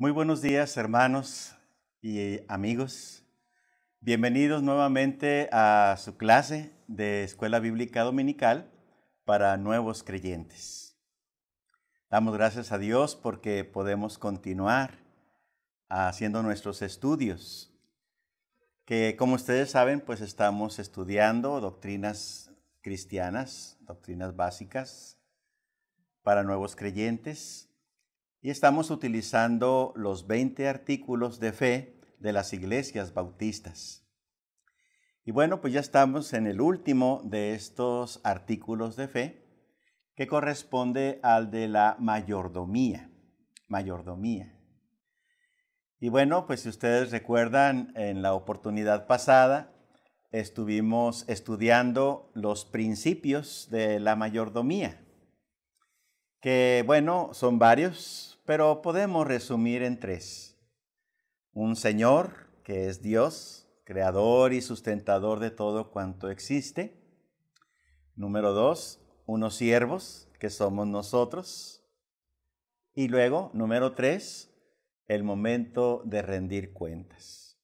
Muy buenos días, hermanos y amigos. Bienvenidos nuevamente a su clase de Escuela Bíblica Dominical para nuevos creyentes. Damos gracias a Dios porque podemos continuar haciendo nuestros estudios, que como ustedes saben, pues estamos estudiando doctrinas cristianas, doctrinas básicas para nuevos creyentes. Y estamos utilizando los 20 artículos de fe de las iglesias bautistas. Y bueno, pues ya estamos en el último de estos artículos de fe, que corresponde al de la mayordomía. Y bueno, pues si ustedes recuerdan, en la oportunidad pasada estuvimos estudiando los principios de la mayordomía, que bueno, son varios, pero podemos resumir en tres. Un Señor, que es Dios, creador y sustentador de todo cuanto existe. Número 2, unos siervos, que somos nosotros. Y luego, número 3, el momento de rendir cuentas.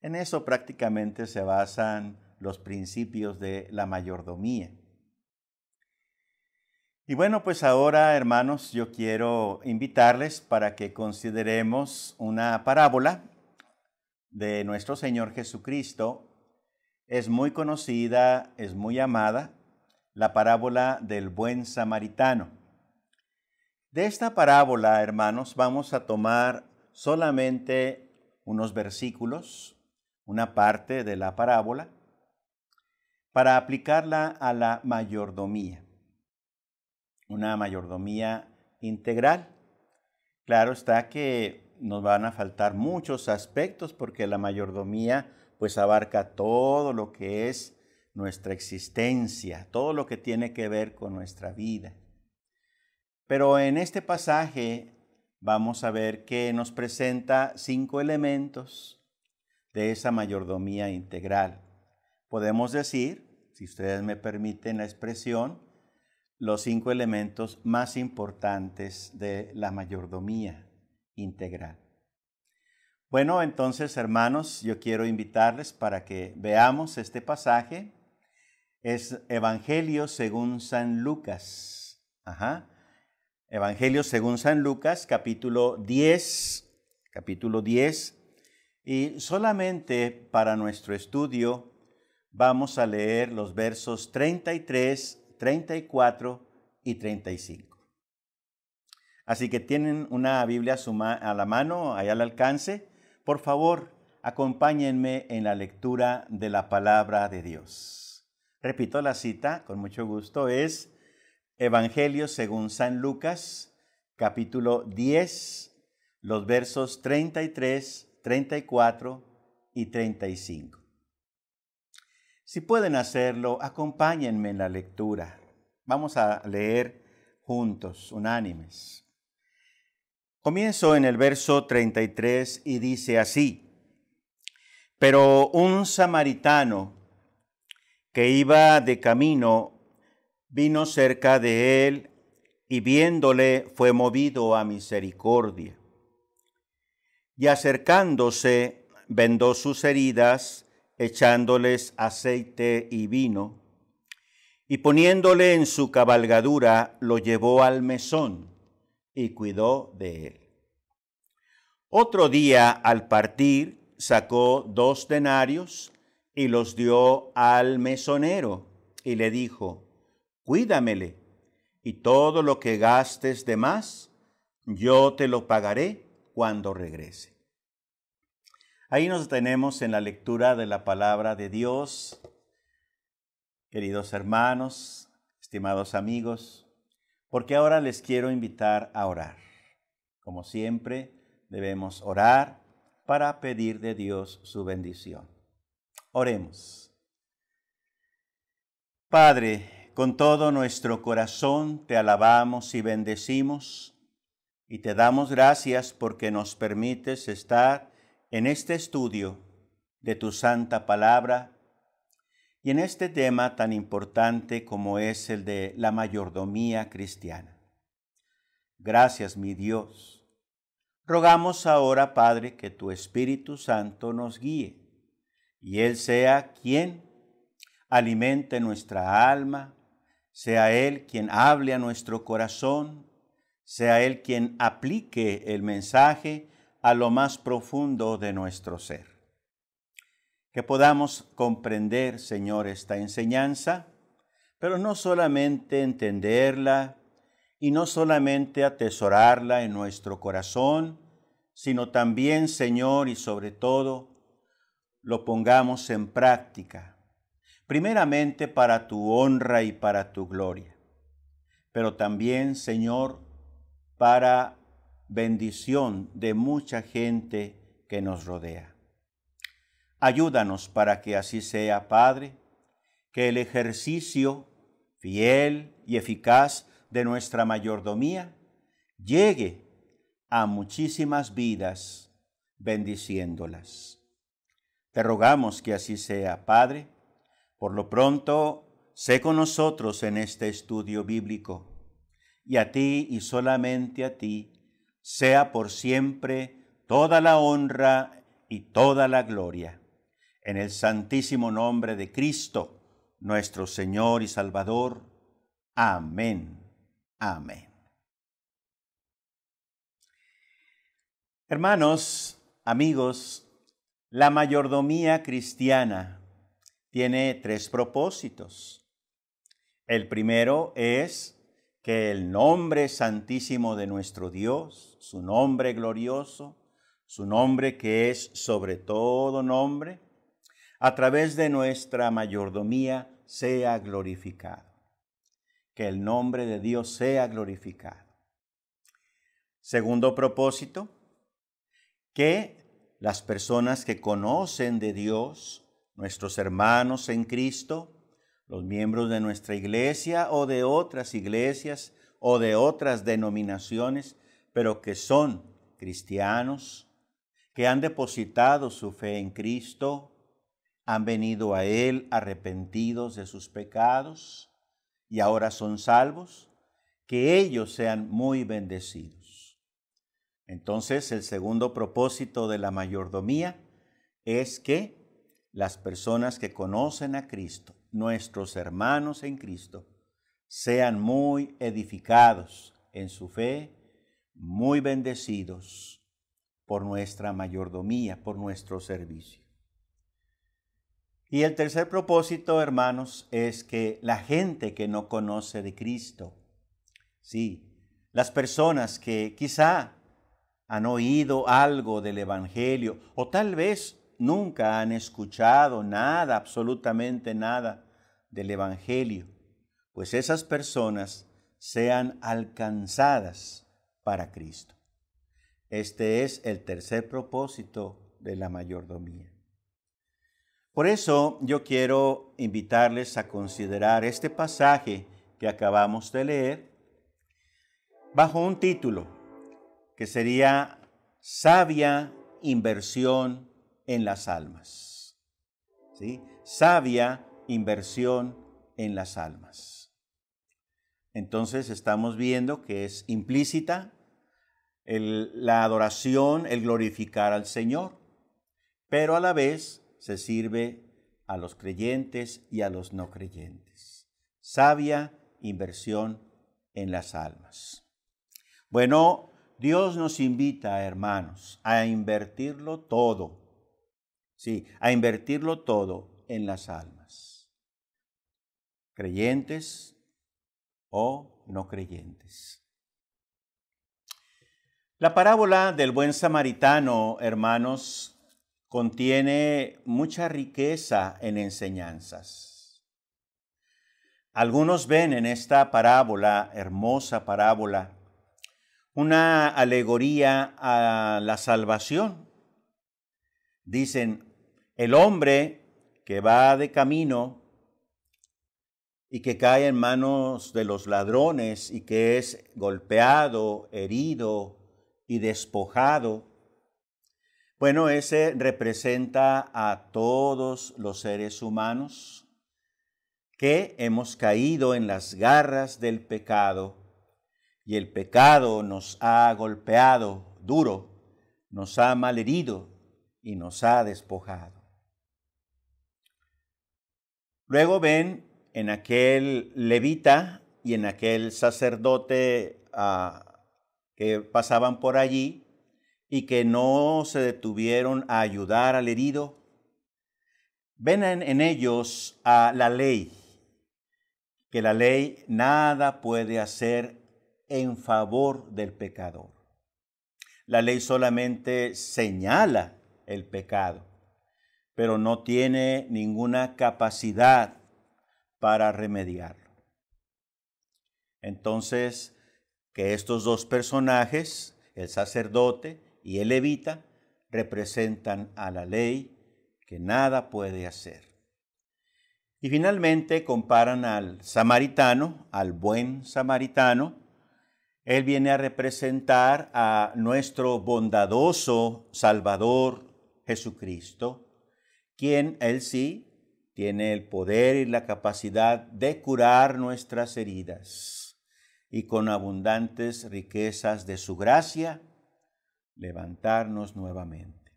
En eso prácticamente se basan los principios de la mayordomía. Y bueno, pues ahora, hermanos, yo quiero invitarles para que consideremos una parábola de nuestro Señor Jesucristo. Es muy conocida, es muy amada, la parábola del buen samaritano. De esta parábola, hermanos, vamos a tomar solamente unos versículos, una parte de la parábola, para aplicarla a la mayordomía. Una mayordomía integral. Claro está que nos van a faltar muchos aspectos porque la mayordomía pues abarca todo lo que es nuestra existencia, todo lo que tiene que ver con nuestra vida. Pero en este pasaje vamos a ver que nos presenta 5 elementos de esa mayordomía integral. Podemos decir, si ustedes me permiten la expresión, los 5 elementos más importantes de la mayordomía integral. Bueno, entonces, hermanos, yo quiero invitarles para que veamos este pasaje. Es Evangelio según San Lucas. Evangelio según San Lucas, capítulo 10. Y solamente para nuestro estudio vamos a leer los versos 33, 34 y 35. Así que tienen una Biblia a la mano, ahí al alcance. Por favor, acompáñenme en la lectura de la palabra de Dios. Repito la cita con mucho gusto, es Evangelio según San Lucas, capítulo 10, los versos 33, 34 y 35. Si pueden hacerlo, acompáñenme en la lectura. Vamos a leer juntos, unánimes. Comienzo en el verso 33 y dice así: Pero un samaritano que iba de camino vino cerca de él y viéndole fue movido a misericordia. Y acercándose, vendó sus heridas, echándoles aceite y vino, y poniéndole en su cabalgadura, lo llevó al mesón y cuidó de él. Otro día, al partir, sacó 2 denarios y los dio al mesonero y le dijo: Cuídamele, y todo lo que gastes de más, yo te lo pagaré cuando regrese. Ahí nos detenemos en la lectura de la palabra de Dios. Queridos hermanos, estimados amigos, porque ahora les quiero invitar a orar. Como siempre, debemos orar para pedir de Dios su bendición. Oremos. Padre, con todo nuestro corazón te alabamos y bendecimos y te damos gracias porque nos permites estar en este estudio de tu santa palabra y en este tema tan importante como es el de la mayordomía cristiana. Gracias, mi Dios, Rogamos ahora, Padre, que tu Espíritu Santo nos guíe, y Él sea quien alimente nuestra alma, sea Él quien hable a nuestro corazón, sea Él quien aplique el mensaje a lo más profundo de nuestro ser. Que podamos comprender, Señor, esta enseñanza, pero no solamente entenderla y no solamente atesorarla en nuestro corazón, sino también, Señor, y sobre todo, lo pongamos en práctica, primeramente para tu honra y para tu gloria, pero también, Señor, para bendición de mucha gente que nos rodea. Ayúdanos para que así sea, Padre, que el ejercicio fiel y eficaz de nuestra mayordomía llegue a muchísimas vidas, bendiciéndolas. Te rogamos que así sea, Padre. Por lo pronto, sé con nosotros en este estudio bíblico, y a ti y solamente a ti sea por siempre toda la honra y toda la gloria. En el santísimo nombre de Cristo, nuestro Señor y Salvador. Amén. Amén. Hermanos, amigos, la mayordomía cristiana tiene 3 propósitos. El primero es que el nombre santísimo de nuestro Dios, su nombre glorioso, su nombre que es sobre todo nombre, a través de nuestra mayordomía sea glorificado. Que el nombre de Dios sea glorificado. Segundo propósito, que las personas que conocen de Dios, nuestros hermanos en Cristo, los miembros de nuestra iglesia o de otras iglesias o de otras denominaciones, pero que son cristianos, que han depositado su fe en Cristo, han venido a Él arrepentidos de sus pecados y ahora son salvos, que ellos sean muy bendecidos. Entonces, el segundo propósito de la mayordomía es que las personas que conocen a Cristo, nuestros hermanos en Cristo, sean muy edificados en su fe, muy bendecidos por nuestra mayordomía, por nuestro servicio. Y el tercer propósito, hermanos, es que la gente que no conoce de Cristo, sí, las personas que quizá han oído algo del Evangelio o tal vez nunca han escuchado nada, absolutamente nada del Evangelio, pues esas personas sean alcanzadas para Cristo. Este es el tercer propósito de la mayordomía. Por eso yo quiero invitarles a considerar este pasaje que acabamos de leer bajo un título que sería sabia inversión en las almas. ¿Sí? Sabia inversión en las almas. Entonces estamos viendo que es implícita la adoración, el glorificar al Señor, pero a la vez se sirve a los creyentes y a los no creyentes. Sabia inversión en las almas. Bueno, Dios nos invita, hermanos, a invertirlo todo. Sí, a invertirlo todo en las almas. Creyentes o no creyentes. La parábola del buen samaritano, hermanos, contiene mucha riqueza en enseñanzas. Algunos ven en esta parábola, hermosa parábola, una alegoría a la salvación. Dicen, el hombre que va de camino y que cae en manos de los ladrones y que es golpeado, herido y despojado, bueno, ese representa a todos los seres humanos que hemos caído en las garras del pecado y el pecado nos ha golpeado duro nos ha malherido y nos ha despojado. Luego ven en aquel levita y en aquel sacerdote que pasaban por allí y que no se detuvieron a ayudar al herido. Ven en ellos a la ley, que la ley nada puede hacer en favor del pecador. La ley solamente señala el pecado, pero no tiene ninguna capacidad para remediarlo. Entonces, que estos dos personajes, el sacerdote y el levita, representan a la ley que nada puede hacer. Y finalmente comparan al samaritano, al buen samaritano. Él viene a representar a nuestro bondadoso Salvador Jesucristo, quien él sí tiene el poder y la capacidad de curar nuestras heridas y con abundantes riquezas de su gracia, levantarnos nuevamente.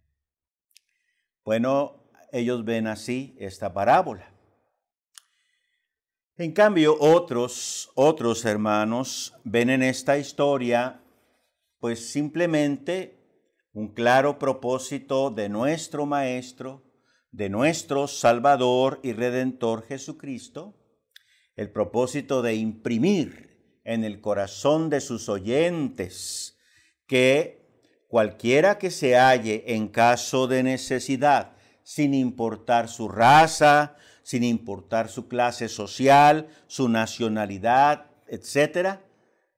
Bueno, ellos ven así esta parábola. En cambio, otros hermanos ven en esta historia, pues simplemente un claro propósito de nuestro Maestro, de nuestro Salvador y Redentor Jesucristo, el propósito de imprimir en el corazón de sus oyentes que cualquiera que se halle en caso de necesidad, sin importar su raza, sin importar su clase social, su nacionalidad, etc.,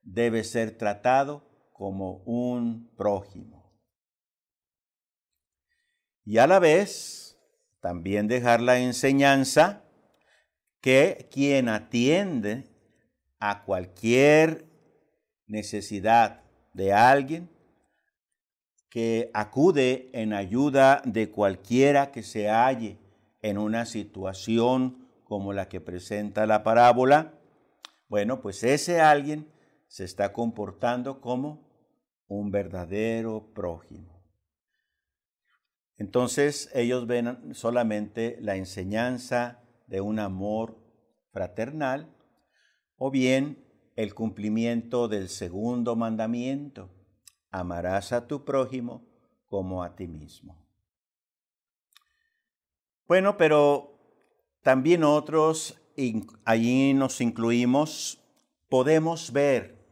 debe ser tratado como un prójimo. Y a la vez, también dejar la enseñanza que quien atiende a cualquier necesidad de alguien, que acude en ayuda de cualquiera que se halle en una situación como la que presenta la parábola, bueno, pues ese alguien se está comportando como un verdadero prójimo. Entonces ellos ven solamente la enseñanza de un amor fraternal o bien el cumplimiento del segundo mandamiento: amarás a tu prójimo como a ti mismo. Bueno, pero también otros, allí nos incluimos, podemos ver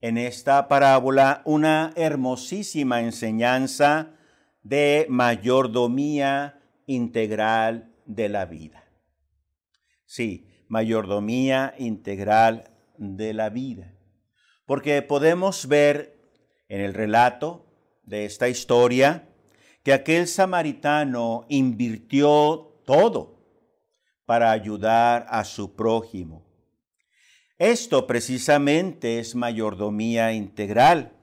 en esta parábola una hermosísima enseñanza de mayordomía integral de la vida. Sí, mayordomía integral de la vida. Porque podemos ver en el relato de esta historia que aquel samaritano invirtió todo para ayudar a su prójimo. Esto precisamente es mayordomía integral,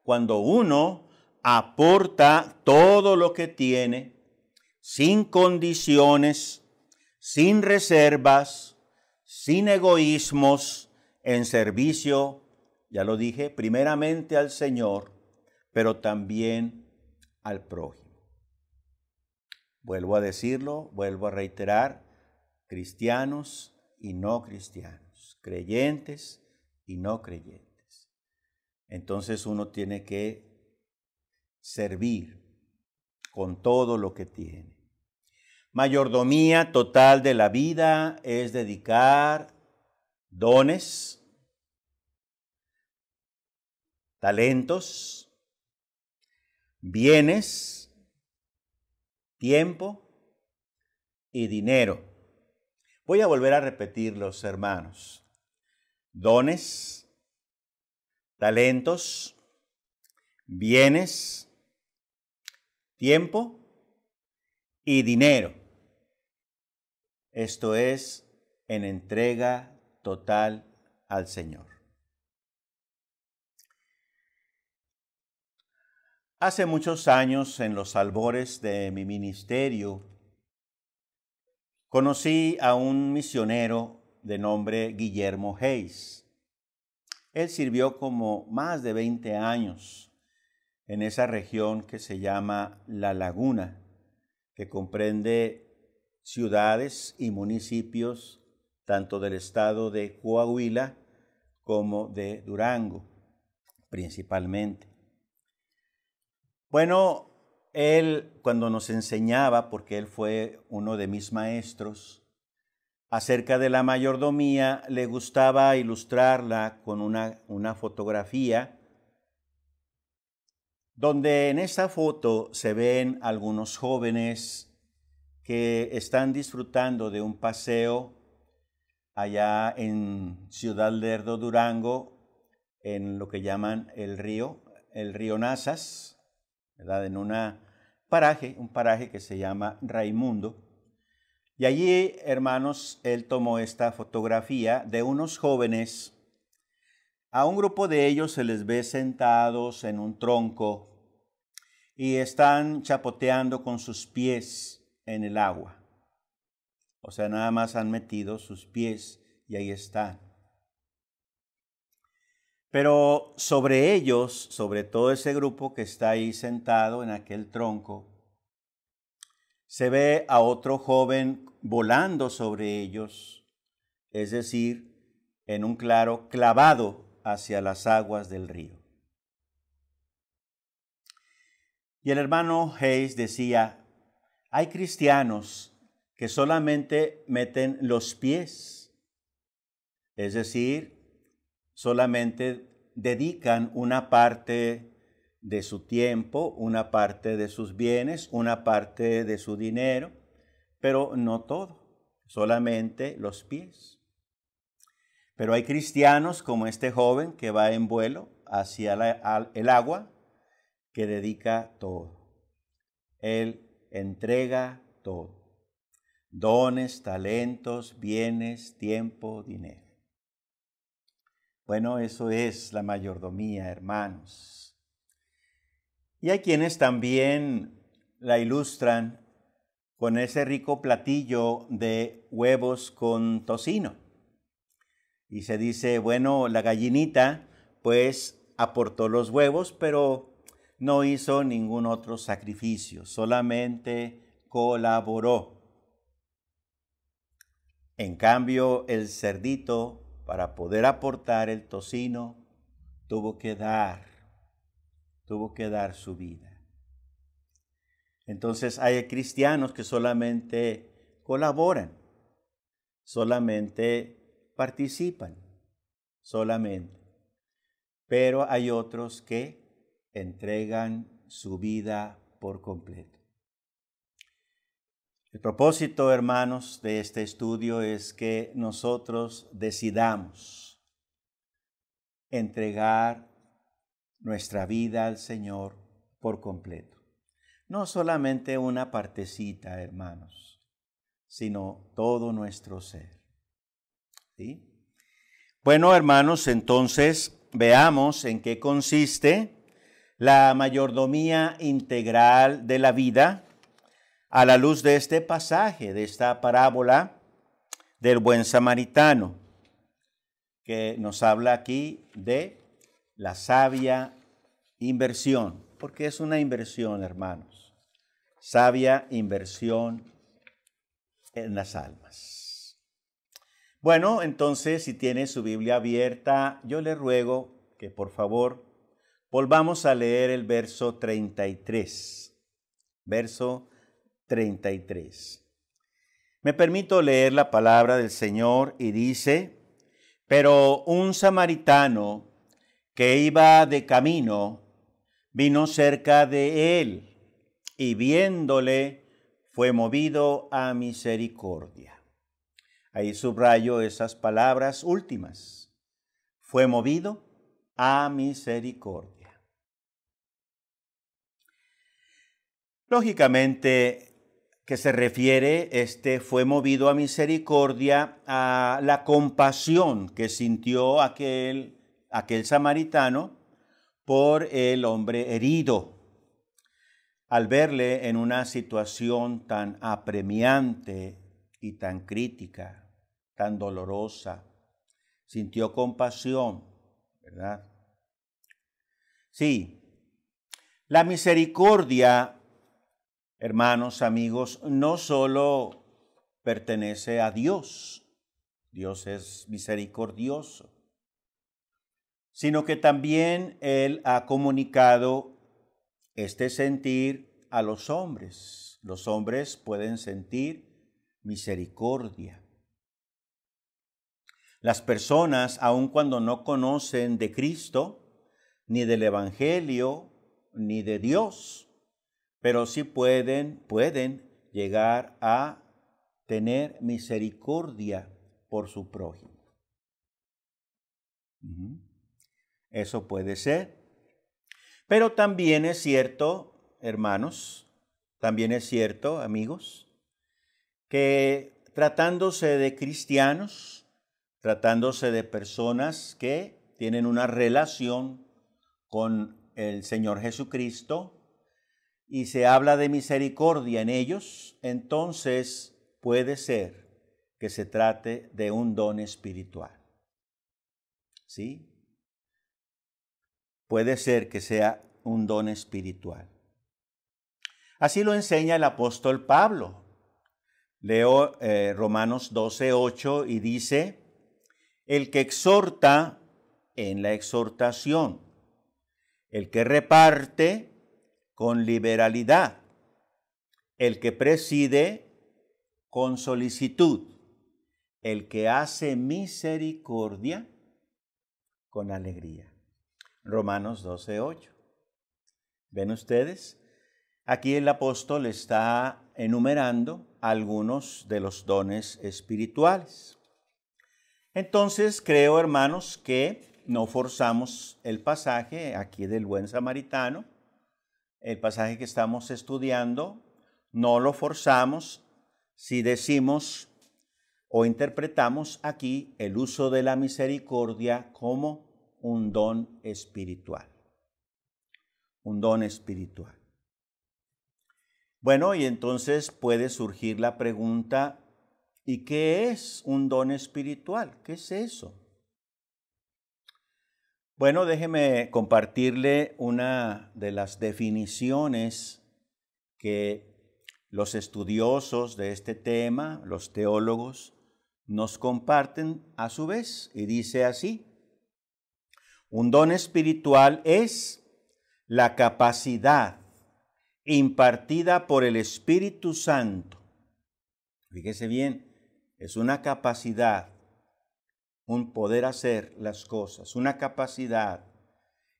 cuando uno aporta todo lo que tiene, sin condiciones, sin reservas, sin egoísmos, en servicio, ya lo dije, primeramente al Señor, pero también al prójimo. Vuelvo a decirlo, vuelvo a reiterar, cristianos y no cristianos, creyentes y no creyentes. Entonces uno tiene que servir con todo lo que tiene. Mayordomía total de la vida es dedicar dones, talentos, bienes, tiempo y dinero. Voy a volver a repetirlos, hermanos. Dones, talentos, bienes, tiempo y dinero. Esto es en entrega total al Señor. Hace muchos años, en los albores de mi ministerio, conocí a un misionero de nombre Guillermo Hayes. Él sirvió como más de 20 años en esa región que se llama La Laguna, que comprende ciudades y municipios tanto del estado de Coahuila como de Durango, principalmente. Bueno, él cuando nos enseñaba, porque él fue uno de mis maestros, acerca de la mayordomía, le gustaba ilustrarla con una fotografía, donde en esa foto se ven algunos jóvenes que están disfrutando de un paseo allá en Ciudad Lerdo, Durango, en lo que llaman el río Nazas, ¿verdad? En un paraje que se llama Raimundo. Y allí, hermanos, él tomó esta fotografía de unos jóvenes. A un grupo de ellos se les ve sentados en un tronco y están chapoteando con sus pies en el agua. O sea, nada más han metido sus pies y ahí están. Pero sobre ellos, sobre todo ese grupo que está ahí sentado en aquel tronco, se ve a otro joven volando sobre ellos, es decir, en un claro clavado hacia las aguas del río. Y el hermano Hayes decía, hay cristianos que solamente meten los pies, es decir, solamente dedican una parte de su tiempo, una parte de sus bienes, una parte de su dinero, pero no todo, solamente los pies. Pero hay cristianos como este joven que va en vuelo hacia el agua, que dedica todo. Él entrega todo. Dones, talentos, bienes, tiempo, dinero. Bueno, eso es la mayordomía, hermanos. Y hay quienes también la ilustran con ese rico platillo de huevos con tocino. Y se dice, bueno, la gallinita pues aportó los huevos, pero no hizo ningún otro sacrificio, solamente colaboró. En cambio, el cerdito, para poder aportar el tocino, tuvo que dar su vida. Entonces hay cristianos que solamente colaboran, solamente participan, solamente. Pero hay otros que entregan su vida por completo. El propósito, hermanos, de este estudio es que nosotros decidamos entregar nuestra vida al Señor por completo. No solamente una partecita, hermanos, sino todo nuestro ser. ¿Sí? Bueno, hermanos, entonces veamos en qué consiste la mayordomía integral de la vida a la luz de este pasaje, de esta parábola del buen samaritano, que nos habla aquí de la sabia inversión, porque es una inversión, hermanos, sabia inversión en las almas. Bueno, entonces, si tiene su Biblia abierta, yo le ruego que por favor volvamos a leer el verso 33. Verso 33. Me permito leer la palabra del Señor y dice, pero un samaritano que iba de camino vino cerca de él y viéndole fue movido a misericordia. Ahí subrayo esas palabras últimas. Fue movido a misericordia. Lógicamente que se refiere, fue movido a misericordia a la compasión que sintió aquel samaritano por el hombre herido. Al verle en una situación tan apremiante y tan crítica, tan dolorosa, sintió compasión, ¿verdad? Sí, La misericordia, hermanos, amigos, no solo pertenece a Dios, Dios es misericordioso, sino que también Él ha comunicado este sentir a los hombres. Los hombres pueden sentir misericordia. Las personas, aun cuando no conocen de Cristo, ni del Evangelio, ni de Dios, pero sí pueden llegar a tener misericordia por su prójimo. Eso puede ser. Pero también es cierto, hermanos, también es cierto, amigos, que tratándose de cristianos, tratándose de personas que tienen una relación con el Señor Jesucristo y se habla de misericordia en ellos, entonces puede ser que se trate de un don espiritual. ¿Sí? Puede ser que sea un don espiritual. Así lo enseña el apóstol Pablo. Leo Romanos 12:8 y dice: el que exhorta en la exhortación, el que reparte con liberalidad, el que preside con solicitud, el que hace misericordia con alegría. Romanos 12:8. ¿Ven ustedes? Aquí el apóstol está enumerando algunos de los dones espirituales. Entonces creo, hermanos, que no forzamos el pasaje aquí del buen samaritano, el pasaje que estamos estudiando, no lo forzamos si decimos o interpretamos aquí el uso de la misericordia como un don espiritual. Un don espiritual. Bueno, y entonces puede surgir la pregunta, ¿y qué es un don espiritual? ¿Qué es eso? Bueno, déjeme compartirle una de las definiciones que los estudiosos de este tema, los teólogos, nos comparten a su vez, y dice así: un don espiritual es la capacidad impartida por el Espíritu Santo. Fíjese bien, es una capacidad, un poder hacer las cosas, una capacidad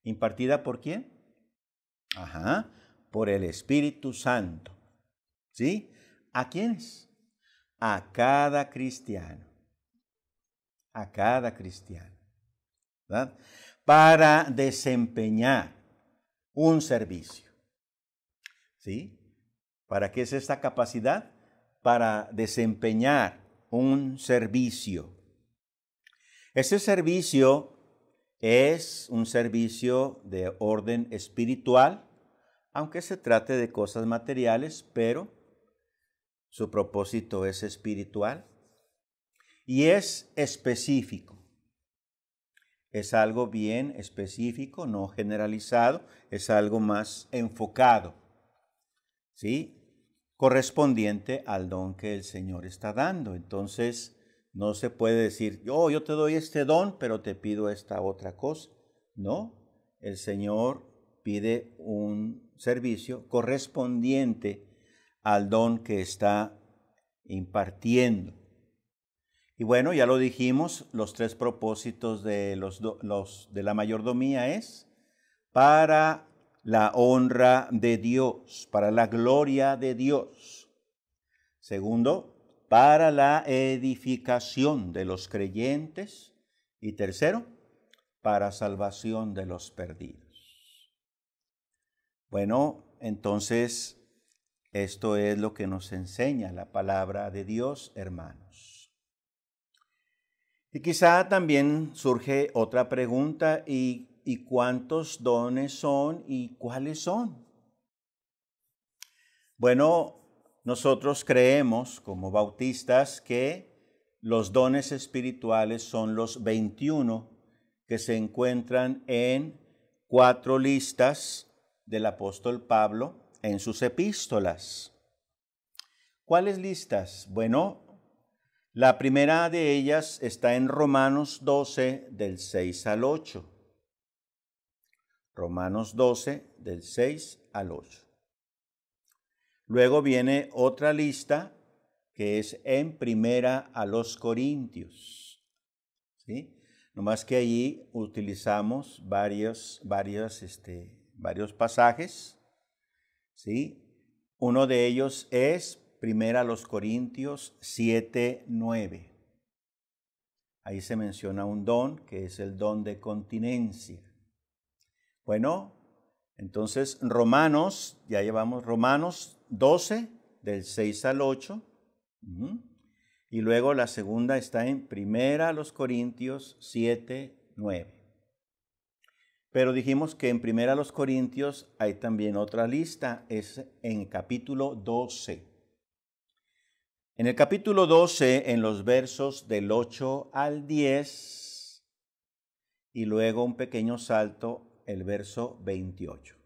impartida ¿por quién? Por el Espíritu Santo. ¿Sí? ¿A quiénes? A cada cristiano. A cada cristiano. ¿Verdad? Para desempeñar un servicio. ¿Sí? ¿Para qué es esta capacidad? Para desempeñar un servicio. Ese servicio es un servicio de orden espiritual, aunque se trate de cosas materiales, pero su propósito es espiritual y es específico. Es algo bien específico, no generalizado, es algo más enfocado, ¿sí? Correspondiente al don que el Señor está dando. Entonces, no se puede decir, yo te doy este don, pero te pido esta otra cosa. No, el Señor pide un servicio correspondiente al don que está impartiendo. Y bueno, ya lo dijimos, los tres propósitos de de la mayordomía es para la honra de Dios, para la gloria de Dios. Segundo, para la edificación de los creyentes. Y tercero, para salvación de los perdidos. Bueno, entonces, esto es lo que nos enseña la palabra de Dios, hermanos. Y quizá también surge otra pregunta, ¿y cuántos dones son y cuáles son? Bueno, nosotros creemos como bautistas que los dones espirituales son los 21 que se encuentran en 4 listas del apóstol Pablo en sus epístolas. ¿Cuáles listas? Bueno, la primera de ellas está en Romanos 12, del 6 al 8. Romanos 12, del 6 al 8. Luego viene otra lista que es en Primera a los Corintios. ¿Sí? Nomás que allí utilizamos varios pasajes. ¿Sí? Uno de ellos es Primera a los Corintios 7, 9. Ahí se menciona un don que es el don de continencia. Bueno, entonces Romanos, ya llevamos Romanos 12, del 6 al 8. Y luego la segunda está en Primera a los Corintios 7, 9. Pero dijimos que en Primera a los Corintios hay también otra lista, es en capítulo 12. En el capítulo 12, en los versos del 8 al 10, y luego un pequeño salto, el verso 28.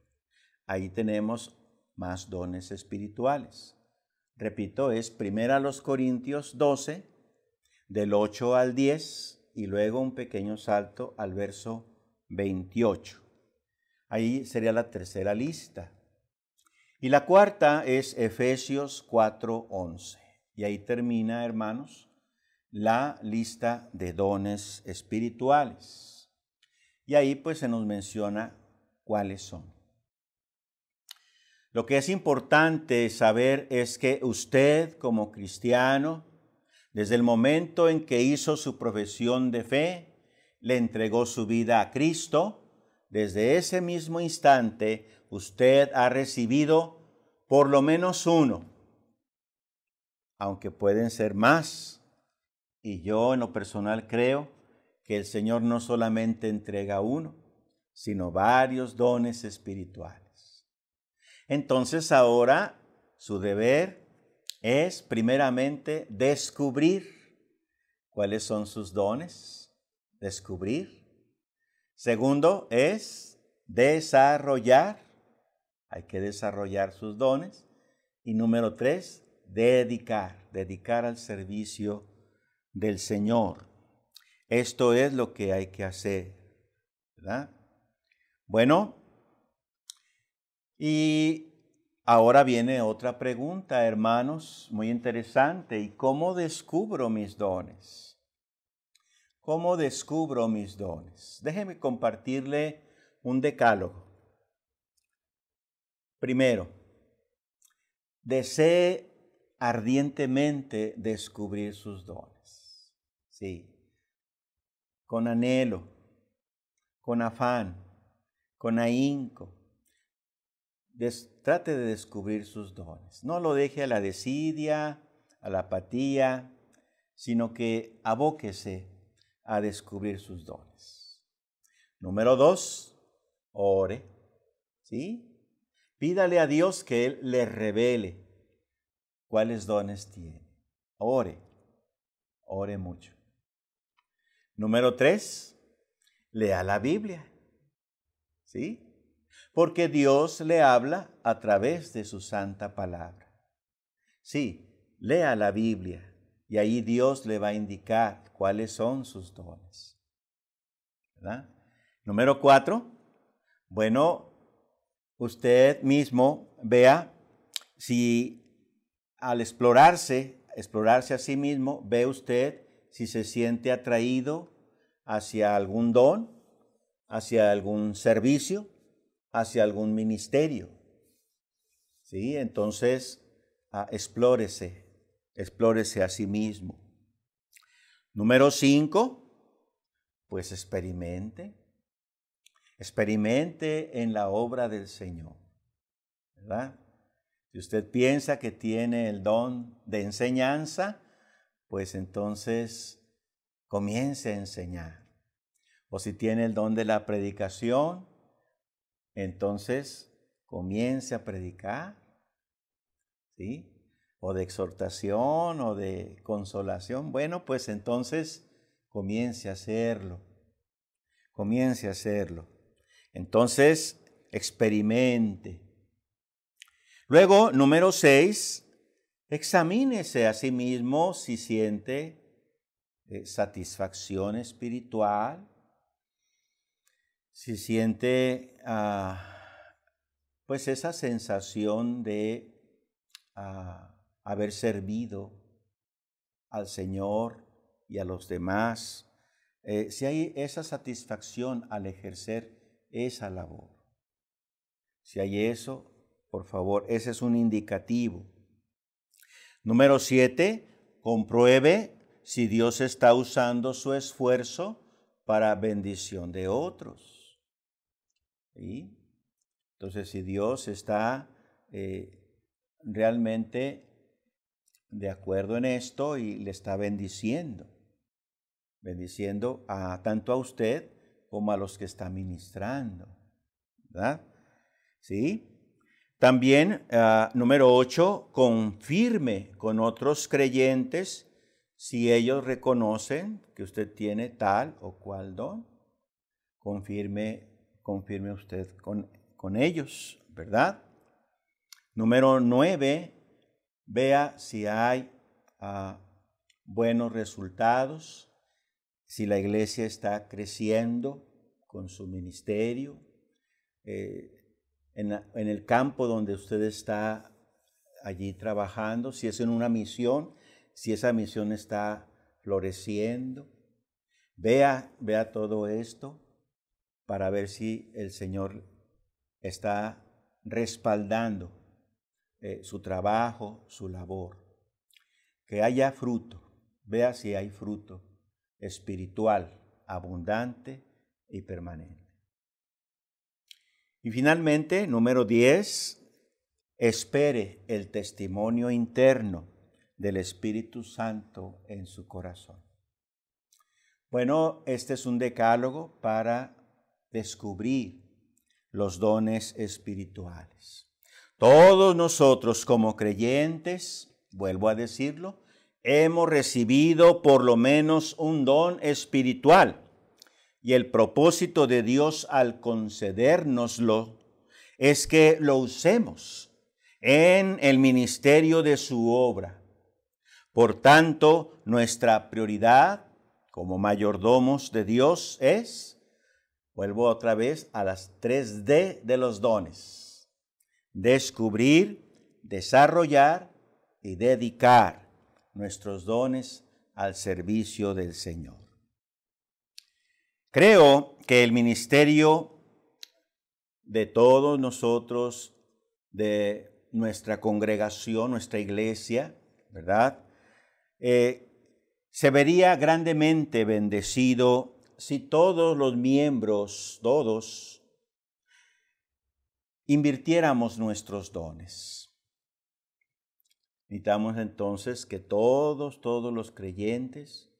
Ahí tenemos más dones espirituales. Repito, es Primera a los Corintios 12, del 8 al 10, y luego un pequeño salto al verso 28. Ahí sería la tercera lista. Y la cuarta es Efesios 4, 11. Y ahí termina, hermanos, la lista de dones espirituales. Y ahí pues se nos menciona cuáles son. Lo que es importante saber es que usted como cristiano, desde el momento en que hizo su profesión de fe, le entregó su vida a Cristo, desde ese mismo instante usted ha recibido por lo menos uno, aunque pueden ser más. Y yo en lo personal creo que el Señor no solamente entrega uno, sino varios dones espirituales. Entonces ahora su deber es primeramente descubrir cuáles son sus dones, descubrir. Segundo es desarrollar, hay que desarrollar sus dones. Y número 3, dedicar al servicio del Señor. Esto es lo que hay que hacer, ¿verdad? Bueno, y ahora viene otra pregunta, hermanos, muy interesante. ¿Y cómo descubro mis dones? ¿Cómo descubro mis dones? Déjeme compartirle un decálogo. Primero, desee ardientemente descubrir sus dones. Sí, con anhelo, con afán, con ahínco. Trate de descubrir sus dones. No lo deje a la desidia, a la apatía, sino que abóquese a descubrir sus dones. Número 2, ore. ¿Sí? Pídale a Dios que Él le revele cuáles dones tiene. Ore mucho. Número 3, lea la Biblia. ¿Sí? Porque Dios le habla a través de su santa palabra. Sí, lea la Biblia y ahí Dios le va a indicar cuáles son sus dones. ¿Verdad? Número 4, bueno, usted mismo vea si al explorarse a sí mismo, ve usted si se siente atraído hacia algún don, hacia algún servicio, hacia algún ministerio. ¿Sí? Entonces, explórese a sí mismo. Número 5, pues experimente en la obra del Señor, ¿verdad? Si usted piensa que tiene el don de enseñanza, pues entonces comience a enseñar. O si tiene el don de la predicación, entonces comience a predicar, ¿sí? O de exhortación o de consolación. Bueno, pues entonces comience a hacerlo. Entonces, experimente. Luego, número 6, examínese a sí mismo si siente satisfacción espiritual, si siente pues esa sensación de haber servido al Señor y a los demás, si hay esa satisfacción al ejercer esa labor. Si hay eso, por favor, ese es un indicativo. Número 7, compruebe si Dios está usando su esfuerzo para bendición de otros. ¿Sí? Entonces, si Dios está realmente de acuerdo en esto y le está bendiciendo tanto a usted como a los que está ministrando, ¿verdad? ¿Sí? También, número 8, confirme con otros creyentes si ellos reconocen que usted tiene tal o cual don. Confirme usted con ellos, ¿verdad? Número 9, vea si hay buenos resultados, si la iglesia está creciendo con su ministerio, en el campo donde usted está allí trabajando, si es en una misión, si esa misión está floreciendo. Vea todo esto para ver si el Señor está respaldando su trabajo, su labor. Que haya fruto, vea si hay fruto espiritual, abundante y permanente. Y finalmente, número 10, espere el testimonio interno del Espíritu Santo en su corazón. Bueno, este es un decálogo para descubrir los dones espirituales. Todos nosotros como creyentes, vuelvo a decirlo, hemos recibido por lo menos un don espiritual. Y el propósito de Dios al concedérnoslo es que lo usemos en el ministerio de su obra. Por tanto, nuestra prioridad como mayordomos de Dios es, vuelvo otra vez a las 3D de los dones: descubrir, desarrollar y dedicar nuestros dones al servicio del Señor. Creo que el ministerio de todos nosotros, de nuestra congregación, nuestra iglesia, ¿verdad? Se vería grandemente bendecido si todos los miembros, todos, invirtiéramos nuestros dones. Necesitamos entonces que todos los creyentes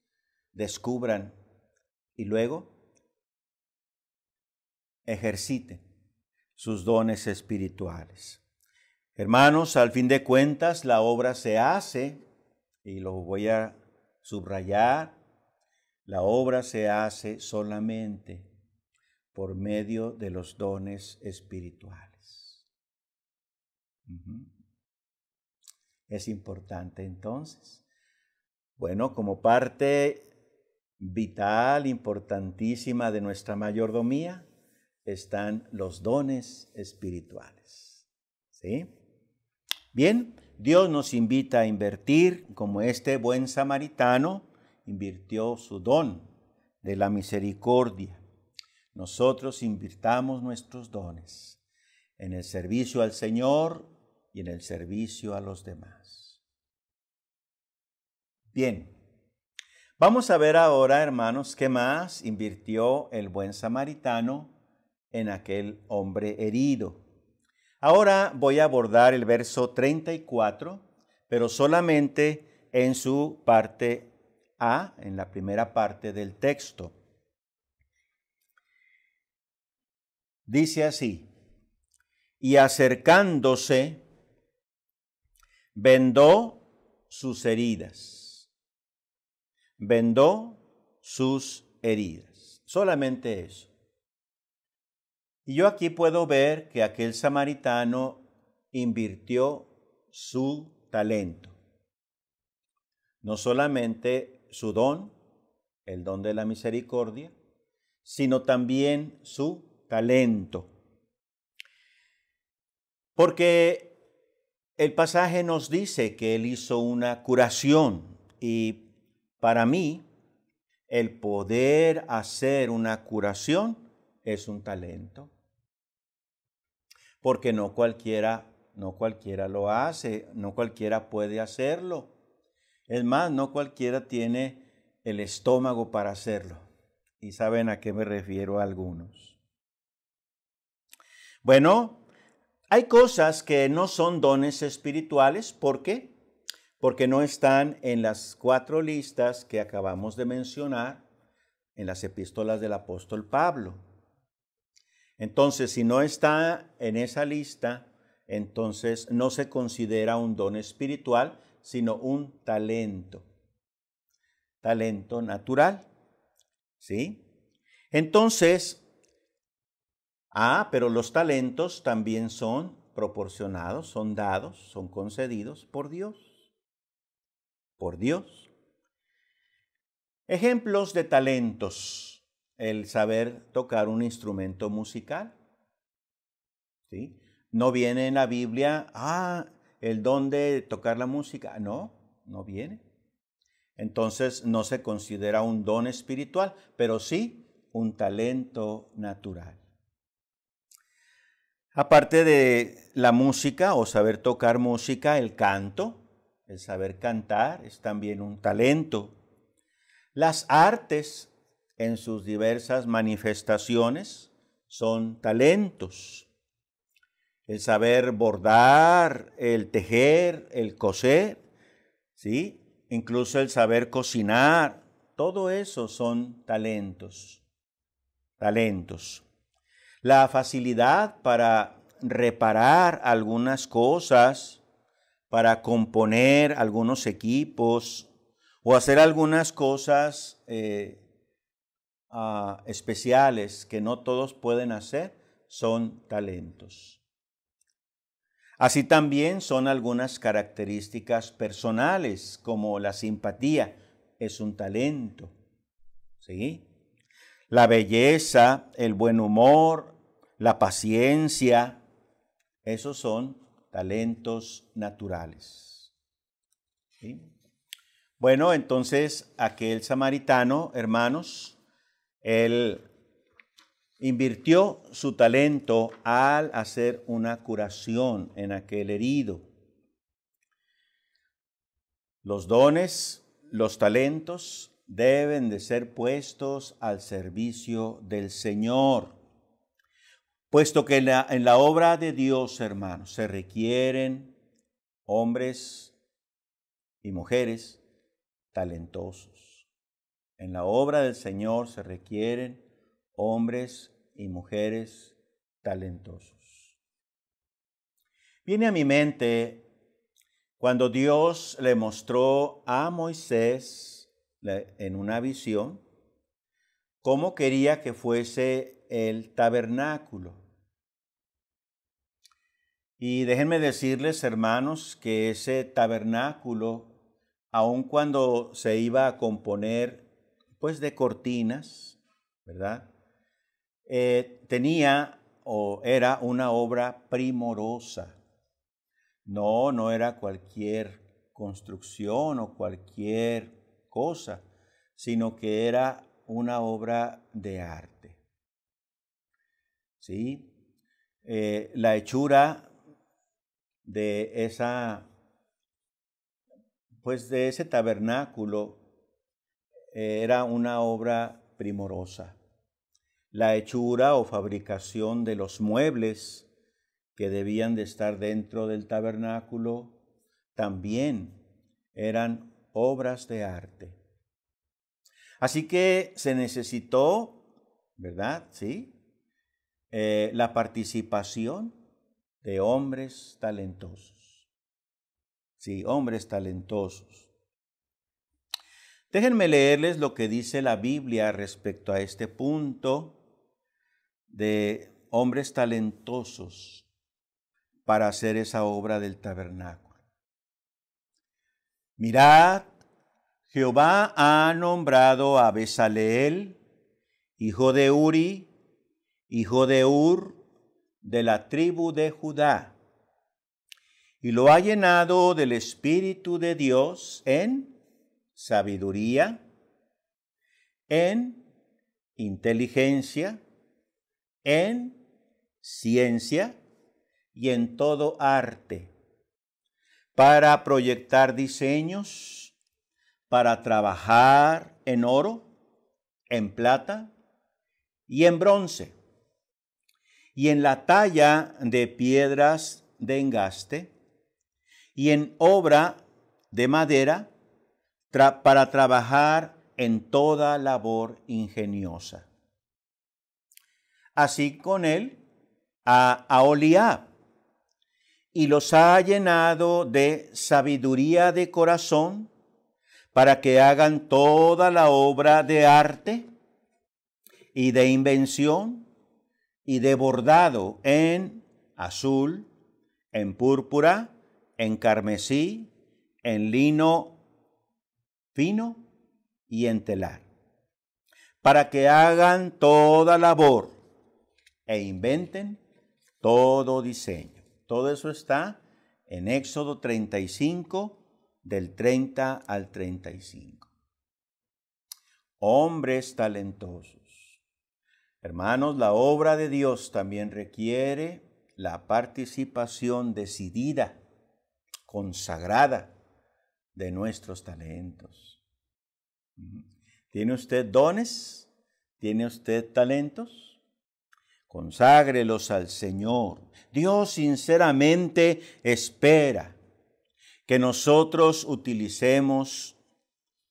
descubran y luego ejerciten sus dones espirituales. Hermanos, al fin de cuentas, la obra se hace, y lo voy a subrayar, la obra se hace solamente por medio de los dones espirituales. Es importante entonces. Bueno, como parte vital, importantísima de nuestra mayordomía, están los dones espirituales. ¿Sí? Bien, Dios nos invita a invertir como este buen samaritano invirtió su don de la misericordia. Nosotros invirtamos nuestros dones en el servicio al Señor y en el servicio a los demás. Bien, vamos a ver ahora, hermanos, qué más invirtió el buen samaritano en aquel hombre herido. Ahora voy a abordar el verso 34, pero solamente en su parte A, en la primera parte del texto. Dice así: y acercándose, vendó sus heridas. Vendó sus heridas. Solamente eso. Y yo aquí puedo ver que aquel samaritano invirtió su talento. No solamente su don, el don de la misericordia, sino también su talento. Porque el pasaje nos dice que él hizo una curación y para mí el poder hacer una curación es un talento. Porque no cualquiera lo hace, no cualquiera puede hacerlo. Es más, no cualquiera tiene el estómago para hacerlo. Y saben a qué me refiero algunos. Bueno, hay cosas que no son dones espirituales. ¿Por qué? Porque no están en las 4 listas que acabamos de mencionar en las epístolas del apóstol Pablo. Entonces, si no está en esa lista, entonces no se considera un don espiritual, sino un talento. Talento natural. ¿Sí? Entonces, pero los talentos también son proporcionados, son dados, son concedidos por Dios. Por Dios. Ejemplos de talentos. El saber tocar un instrumento musical. ¿Sí? No viene en la Biblia, el don de tocar la música. No, no viene. Entonces no se considera un don espiritual, pero sí un talento natural. Aparte de la música o saber tocar música, el canto, el saber cantar es también un talento. Las artes en sus diversas manifestaciones son talentos. El saber bordar, el tejer, el coser, ¿sí? Incluso el saber cocinar, todo eso son talentos. Talentos. La facilidad para reparar algunas cosas, para componer algunos equipos o hacer algunas cosas especiales que no todos pueden hacer, son talentos. Así también son algunas características personales, como la simpatía, es un talento. ¿Sí? La belleza, el buen humor, la paciencia, esos son talentos naturales. ¿Sí? Bueno, entonces aquel samaritano, hermanos, él invirtió su talento al hacer una curación en aquel herido. Los dones, los talentos deben de ser puestos al servicio del Señor, puesto que en la obra de Dios, hermanos, se requieren hombres y mujeres talentosos. En la obra del Señor se requieren hombres y mujeres talentosos. Viene a mi mente cuando Dios le mostró a Moisés en una visión cómo quería que fuese el tabernáculo. Y déjenme decirles, hermanos, que ese tabernáculo, aun cuando se iba a componer pues de cortinas, ¿verdad? Tenía o era una obra primorosa. No era cualquier construcción o cualquier cosa, sino que era una obra de arte. ¿Sí? La hechura de de ese tabernáculo era una obra primorosa. La hechura o fabricación de los muebles que debían de estar dentro del tabernáculo también eran obras de arte. Así que se necesitó, ¿verdad? Sí, la participación de hombres talentosos. Sí, hombres talentosos. Déjenme leerles lo que dice la Biblia respecto a este punto de hombres talentosos para hacer esa obra del tabernáculo. Mirad, Jehová ha nombrado a Bezaleel, hijo de Uri, hijo de Ur, de la tribu de Judá, y lo ha llenado del Espíritu de Dios en sabiduría, en inteligencia, en ciencia y en todo arte, para proyectar diseños, para trabajar en oro, en plata y en bronce, y en la talla de piedras de engaste, y en obra de madera, para trabajar en toda labor ingeniosa. Así con él a Aholiab, y los ha llenado de sabiduría de corazón, para que hagan toda la obra de arte y de invención y de bordado en azul, en púrpura, en carmesí, en lino fino y en telar, para que hagan toda labor e inventen todo diseño. Todo eso está en Éxodo 35, del 30 al 35. Hombres talentosos. Hermanos, la obra de Dios también requiere la participación decidida, consagrada de nuestros talentos. ¿Tiene usted dones? ¿Tiene usted talentos? Conságrelos al Señor. Dios sinceramente espera que nosotros utilicemos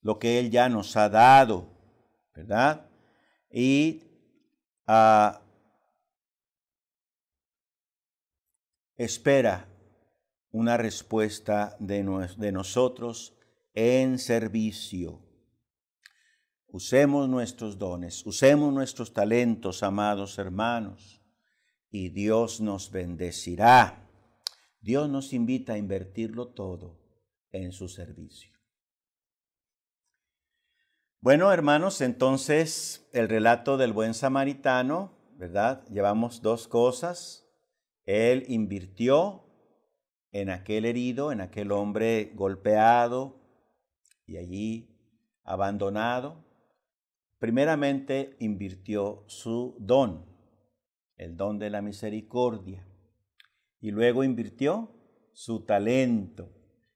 lo que Él ya nos ha dado, ¿verdad? Y espera una respuesta de nosotros en servicio. Usemos nuestros dones, usemos nuestros talentos, amados hermanos, y Dios nos bendecirá. Dios nos invita a invertirlo todo en su servicio. Bueno, hermanos, entonces el relato del buen samaritano, ¿verdad? Llevamos dos cosas. Él invirtió en aquel herido, en aquel hombre golpeado y allí abandonado. Primeramente invirtió su don, el don de la misericordia. Y luego invirtió su talento,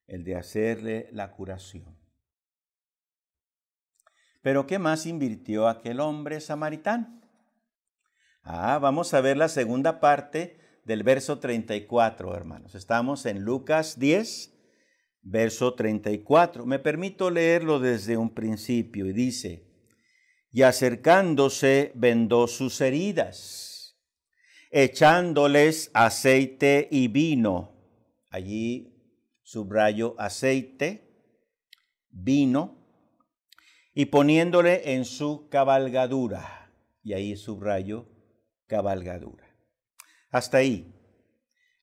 el de hacerle la curación. Pero ¿qué más invirtió aquel hombre samaritano? Vamos a ver la segunda parte del verso 34, hermanos. Estamos en Lucas 10, verso 34. Me permito leerlo desde un principio y dice: y acercándose vendó sus heridas, echándoles aceite y vino. Allí subrayo aceite, vino, y poniéndole en su cabalgadura. Y ahí subrayo cabalgadura. Hasta ahí.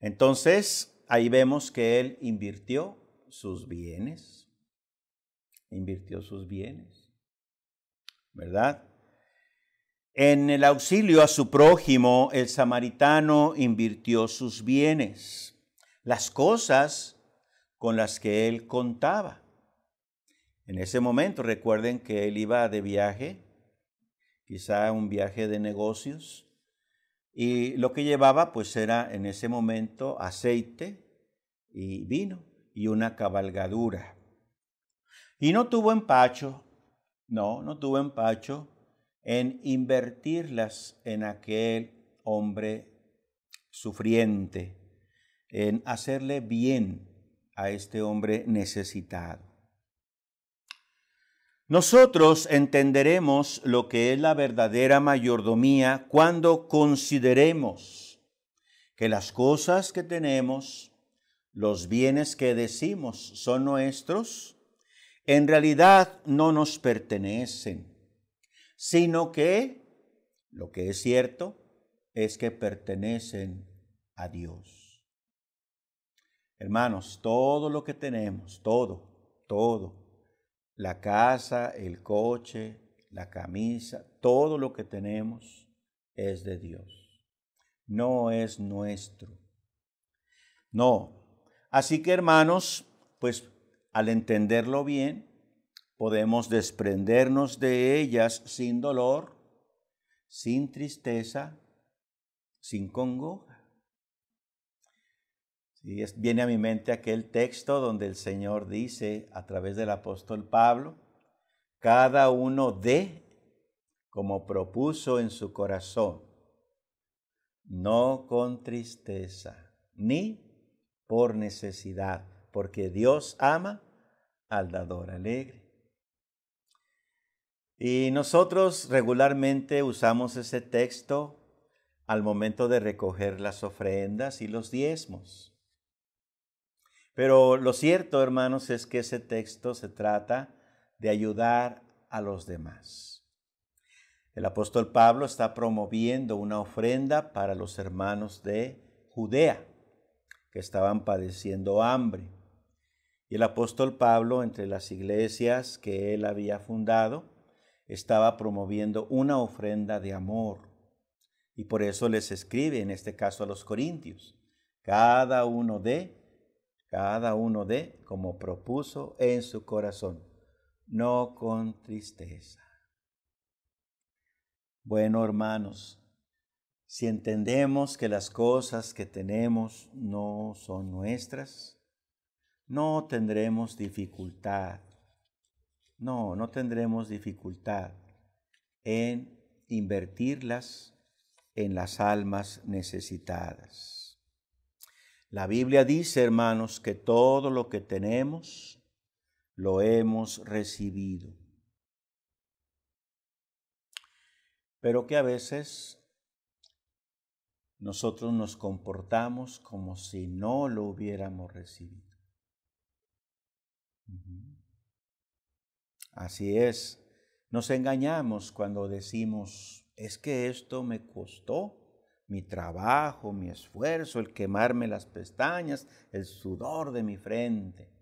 Entonces, ahí vemos que él invirtió sus bienes. Invirtió sus bienes, ¿verdad? En el auxilio a su prójimo, el samaritano invirtió sus bienes, las cosas con las que él contaba. En ese momento, recuerden que él iba de viaje, quizá un viaje de negocios, y lo que llevaba pues era en ese momento aceite y vino y una cabalgadura. Y no tuvo empacho, no tuvo empacho en invertirlas en aquel hombre sufriente, en hacerle bien a este hombre necesitado. Nosotros entenderemos lo que es la verdadera mayordomía cuando consideremos que las cosas que tenemos, los bienes que decimos son nuestros, en realidad no nos pertenecen, sino que lo que es cierto es que pertenecen a Dios. Hermanos, todo lo que tenemos, todo, la casa, el coche, la camisa, todo lo que tenemos es de Dios. No es nuestro. No. Así que, hermanos, pues al entenderlo bien, podemos desprendernos de ellas sin dolor, sin tristeza, sin congoja. Sí, viene a mi mente aquel texto donde el Señor dice a través del apóstol Pablo, cada uno dé como propuso en su corazón, no con tristeza, ni por necesidad, porque Dios ama al dador alegre. Y nosotros regularmente usamos ese texto al momento de recoger las ofrendas y los diezmos. Pero lo cierto, hermanos, es que ese texto se trata de ayudar a los demás. El apóstol Pablo está promoviendo una ofrenda para los hermanos de Judea, que estaban padeciendo hambre. Y el apóstol Pablo, entre las iglesias que él había fundado, estaba promoviendo una ofrenda de amor. Y por eso les escribe, en este caso a los corintios, cada uno dé como propuso en su corazón, no con tristeza. Bueno, hermanos, si entendemos que las cosas que tenemos no son nuestras, no tendremos dificultad. No tendremos dificultad en invertirlas en las almas necesitadas. La Biblia dice, hermanos, que todo lo que tenemos lo hemos recibido. Pero que a veces nosotros nos comportamos como si no lo hubiéramos recibido. Así es, nos engañamos cuando decimos, es que esto me costó mi trabajo, mi esfuerzo, el quemarme las pestañas, el sudor de mi frente.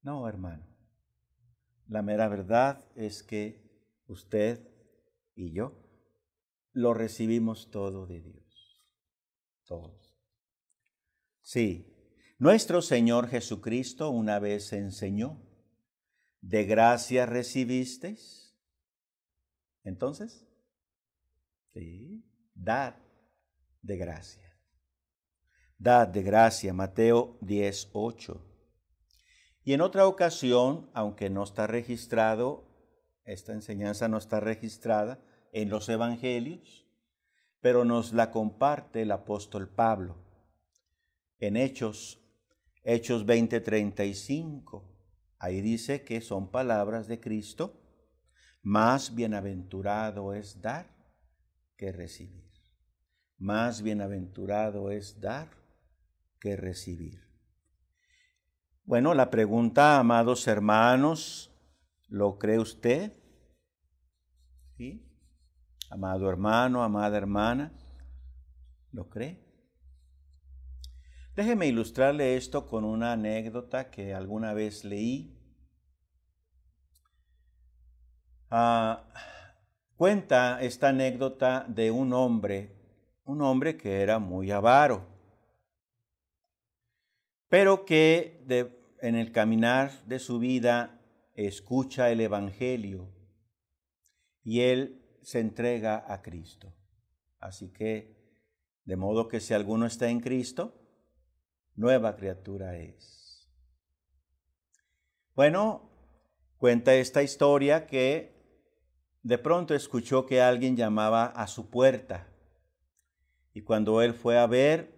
No, hermano, la mera verdad es que usted y yo lo recibimos todo de Dios, todo. Sí, nuestro Señor Jesucristo una vez enseñó, ¿de gracia recibisteis? Entonces, sí, dad de gracia. Dad de gracia, Mateo 10:8. Y en otra ocasión, aunque no está registrado, esta enseñanza no está registrada en los evangelios, pero nos la comparte el apóstol Pablo. En Hechos 20:35, ahí dice que son palabras de Cristo, más bienaventurado es dar que recibir. Más bienaventurado es dar que recibir. Bueno, la pregunta, amados hermanos, ¿lo cree usted? ¿Sí? Amado hermano, amada hermana, ¿lo cree? Déjeme ilustrarle esto con una anécdota que alguna vez leí. Cuenta esta anécdota de un hombre que era muy avaro, pero que en el caminar de su vida escucha el Evangelio y él se entrega a Cristo. Así que, de modo que si alguno está en Cristo, nueva criatura es. Bueno, cuenta esta historia que de pronto escuchó que alguien llamaba a su puerta y cuando él fue a ver,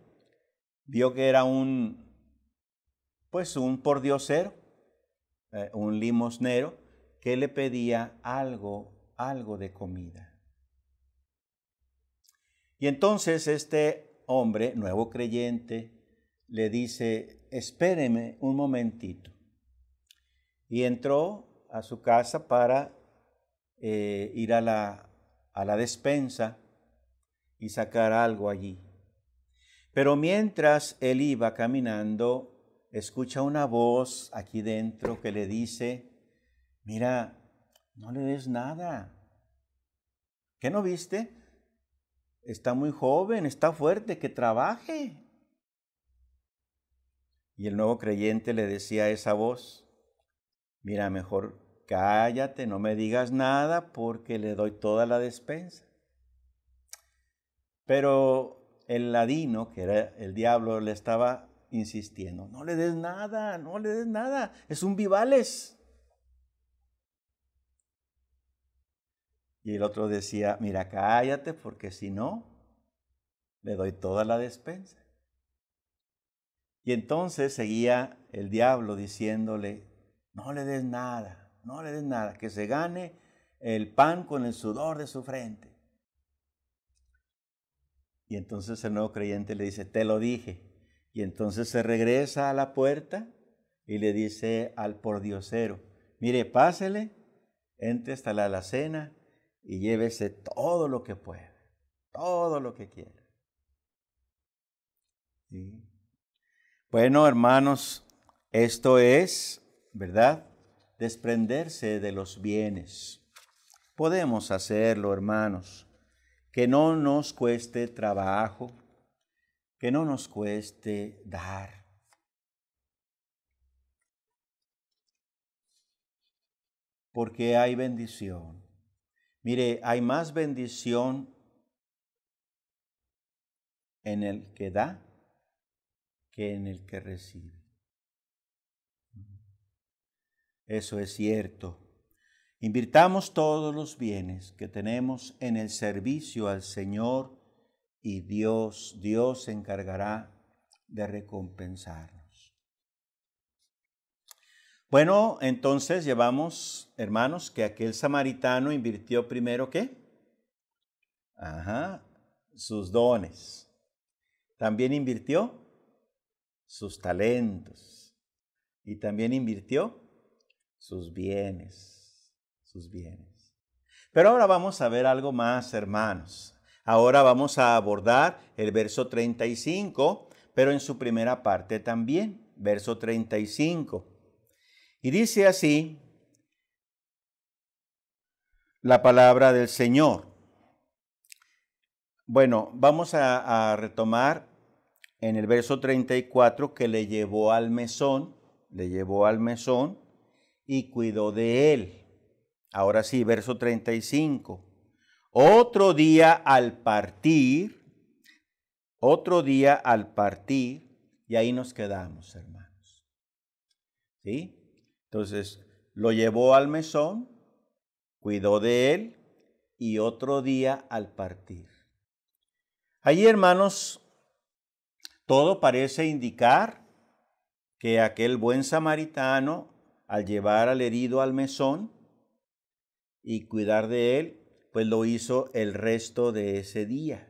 vio que era un pordiosero, un limosnero, que le pedía algo de comida. Y entonces este hombre, nuevo creyente, le dice, espéreme un momentito. Y entró a su casa para ir a la despensa y sacar algo allí. Pero mientras él iba caminando, escucha una voz aquí dentro que le dice, mira, no le des nada. ¿Qué no viste? Está muy joven, está fuerte, que trabaje. Y el nuevo creyente le decía a esa voz, mira, mejor cállate, no me digas nada porque le doy toda la despensa. Pero el ladino, que era el diablo, le estaba insistiendo, no le des nada, no le des nada, es un vivales. Y el otro decía, mira, cállate porque si no, le doy toda la despensa. Y entonces seguía el diablo diciéndole, no le des nada, no le des nada, que se gane el pan con el sudor de su frente. Y entonces el nuevo creyente le dice, te lo dije. Y entonces se regresa a la puerta y le dice al pordiosero, mire, pásele, entre hasta la alacena y llévese todo lo que pueda, todo lo que quiera. ¿Sí? Bueno, hermanos, esto es, ¿verdad? Desprenderse de los bienes. Podemos hacerlo, hermanos, que no nos cueste trabajo, que no nos cueste dar. Porque hay bendición. Mire, hay más bendición en el que da que en el que recibe. Eso es cierto. Invirtamos todos los bienes que tenemos en el servicio al Señor y Dios se encargará de recompensarnos. Bueno, entonces llevamos, hermanos, que aquel samaritano invirtió primero ¿qué? Sus dones. También invirtió sus talentos. Y también invirtió sus bienes. Pero ahora vamos a ver algo más, hermanos. Ahora vamos a abordar el verso 35, pero en su primera parte también, verso 35. Y dice así la palabra del Señor. Bueno, vamos a retomar en el verso 34 que le llevó al mesón y cuidó de él. Ahora sí, verso 35. Otro día al partir, y ahí nos quedamos, hermanos. ¿Sí? Entonces, lo llevó al mesón, cuidó de él, y otro día al partir. Allí, hermanos, todo parece indicar que aquel buen samaritano, al llevar al herido al mesón y cuidar de él, pues lo hizo el resto de ese día.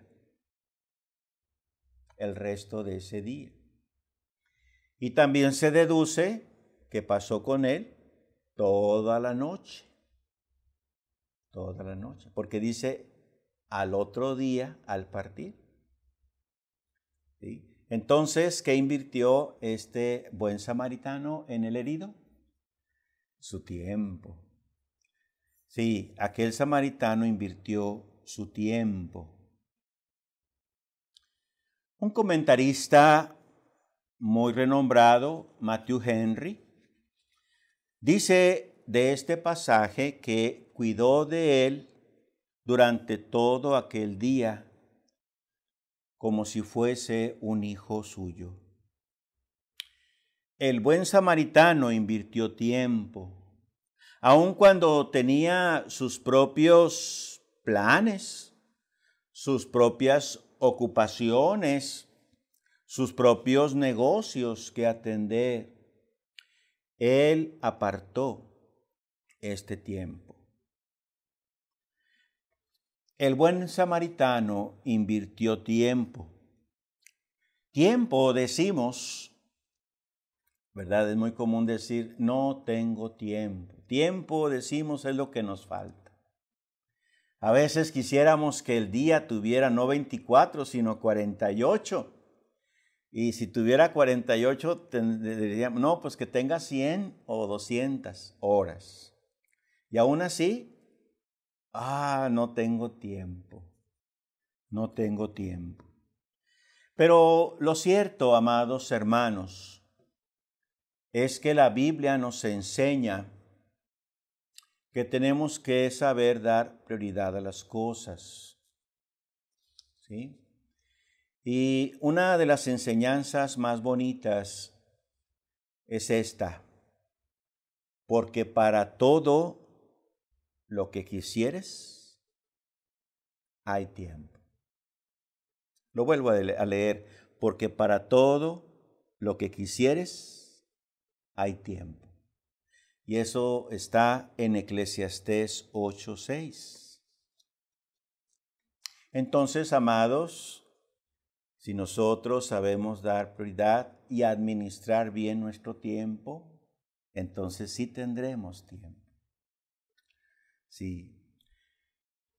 Y también se deduce que pasó con él toda la noche, porque dice al otro día al partir. ¿Sí? Entonces, ¿qué invirtió este buen samaritano en el herido? Su tiempo. Sí, aquel samaritano invirtió su tiempo. Un comentarista muy renombrado, Matthew Henry, dice de este pasaje que cuidó de él durante todo aquel día como si fuese un hijo suyo. El buen samaritano invirtió tiempo, aun cuando tenía sus propios planes, sus propias ocupaciones, sus propios negocios que atender. Él apartó este tiempo. El buen samaritano invirtió tiempo. Tiempo, decimos, ¿verdad? Es muy común decir, no tengo tiempo. Tiempo, decimos, es lo que nos falta. A veces quisiéramos que el día tuviera no 24, sino 48. Y si tuviera 48, diríamos, no, pues que tenga 100 o 200 horas. Y aún así, no tengo tiempo. No tengo tiempo. Pero lo cierto, amados hermanos, es que la Biblia nos enseña que tenemos que saber dar prioridad a las cosas. ¿Sí? Y una de las enseñanzas más bonitas es esta: porque para todo lo que quisieres, hay tiempo. Lo vuelvo a leer, porque para todo lo que quisieres, hay tiempo. Y eso está en Eclesiastés 8:6. Entonces, amados, si nosotros sabemos dar prioridad y administrar bien nuestro tiempo, entonces sí tendremos tiempo. Sí.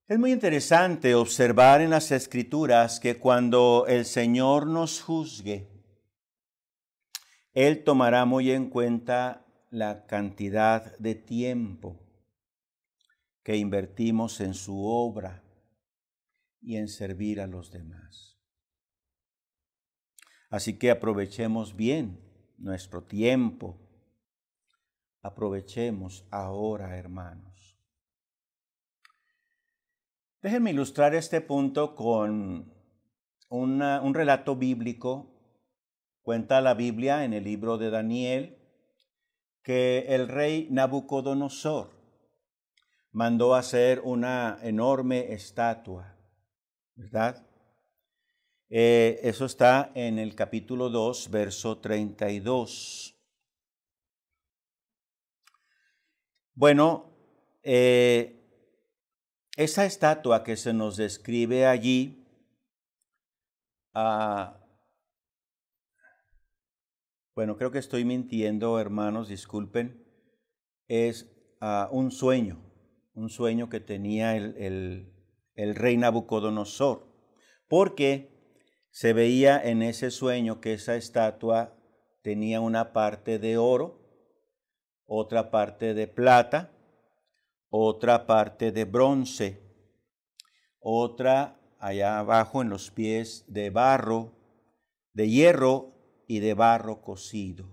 Es muy interesante observar en las Escrituras que cuando el Señor nos juzgue, Él tomará muy en cuenta la cantidad de tiempo que invertimos en su obra y en servir a los demás. Así que aprovechemos bien nuestro tiempo. Aprovechemos ahora, hermanos. Déjenme ilustrar este punto con un relato bíblico. Cuenta la Biblia en el libro de Daniel que el rey Nabucodonosor mandó hacer una enorme estatua, ¿verdad? Eso está en el capítulo 2, verso 32. Bueno, esa estatua que se nos describe allí, bueno, creo que estoy mintiendo, hermanos, disculpen, es un sueño que tenía el rey Nabucodonosor, porque se veía en ese sueño que esa estatua tenía una parte de oro, otra parte de plata, otra parte de bronce, otra allá abajo en los pies de barro, de hierro y de barro cocido.